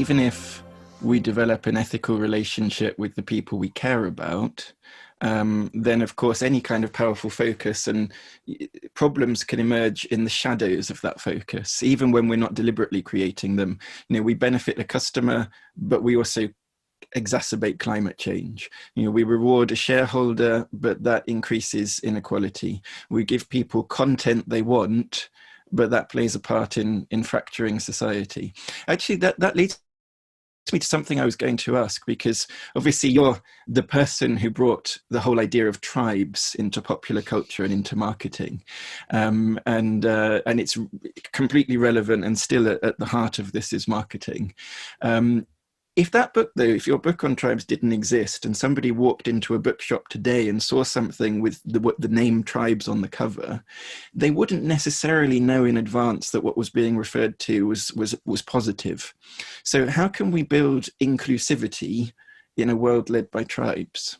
even if we develop an ethical relationship with the people we care about, then of course any kind of powerful focus and problems can emerge in the shadows of that focus, even when we're not deliberately creating them. We benefit a customer, but we also exacerbate climate change. We reward a shareholder, but that increases inequality. We give people content they want, but that plays a part in fracturing society. Actually, that leads me to something I was going to ask, because obviously you're the person who brought the whole idea of tribes into popular culture and into marketing, and it's completely relevant and still at the heart of this is marketing. If that book, though, if your book on tribes didn't exist and somebody walked into a bookshop today and saw something with the name tribes on the cover, they wouldn't necessarily know in advance that what was being referred to was positive. So how can we build inclusivity in a world led by tribes?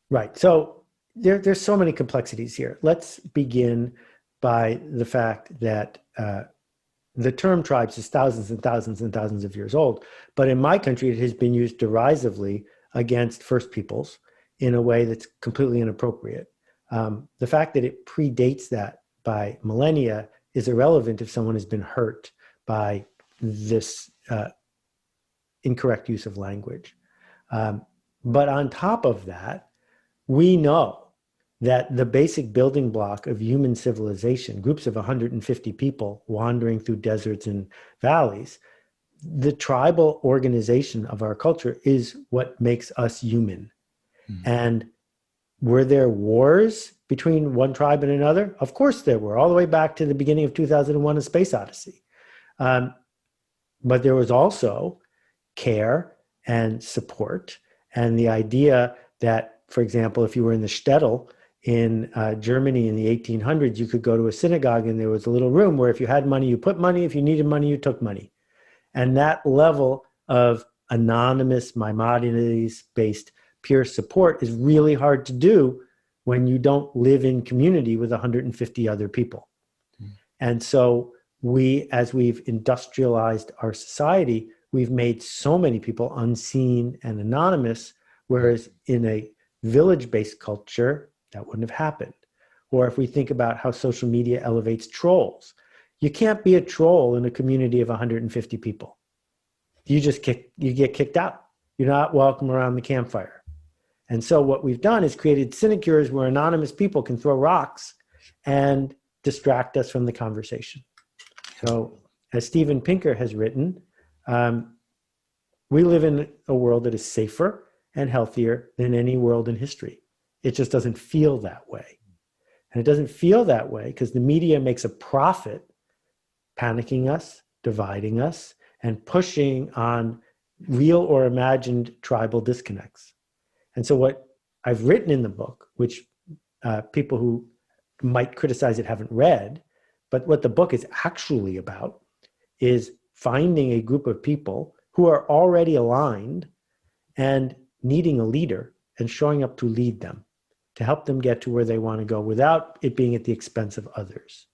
Right. So there's so many complexities here. Let's begin by the fact that the term tribes is thousands and thousands and thousands of years old, but in my country, it has been used derisively against First Peoples in a way that's completely inappropriate. The fact that it predates that by millennia is irrelevant if someone has been hurt by this incorrect use of language. But on top of that, we know that the basic building block of human civilization, groups of 150 people wandering through deserts and valleys, the tribal organization of our culture is what makes us human. And were there wars between one tribe and another? Of course there were, all the way back to the beginning of 2001, A Space Odyssey. But there was also care and support, and the idea that, for example, if you were in the shtetl in Germany in the 1800s, you could go to a synagogue and there was a little room where if you had money, you put money. If you needed money, you took money. And that level of anonymous, Maimonides-based peer support is really hard to do when you don't live in community with 150 other people. And so as we've industrialized our society, we've made so many people unseen and anonymous, whereas in a village-based culture, that wouldn't have happened. Or if we think about how social media elevates trolls, you can't be a troll in a community of 150 people. You get kicked out. You're not welcome around the campfire. And so what we've done is created sinecures where anonymous people can throw rocks and distract us from the conversation. So as Steven Pinker has written, we live in a world that is safer and healthier than any world in history. It just doesn't feel that way. And it doesn't feel that way because the media makes a profit panicking us, dividing us, and pushing on real or imagined tribal disconnects. And so what I've written in the book, which people who might criticize it haven't read, but what the book is actually about is finding a group of people who are already aligned and needing a leader and showing up to lead them, to help them get to where they want to go without it being at the expense of others.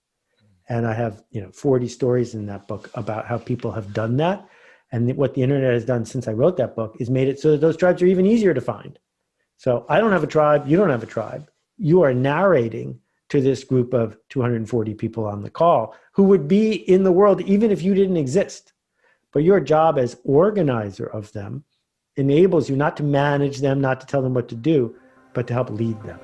And I have 40 stories in that book about how people have done that. And what the internet has done since I wrote that book is made it so that those tribes are even easier to find. So I don't have a tribe, you don't have a tribe. You are narrating to this group of 240 people on the call who would be in the world even if you didn't exist. But your job as organizer of them enables you not to manage them, not to tell them what to do, but to help lead them.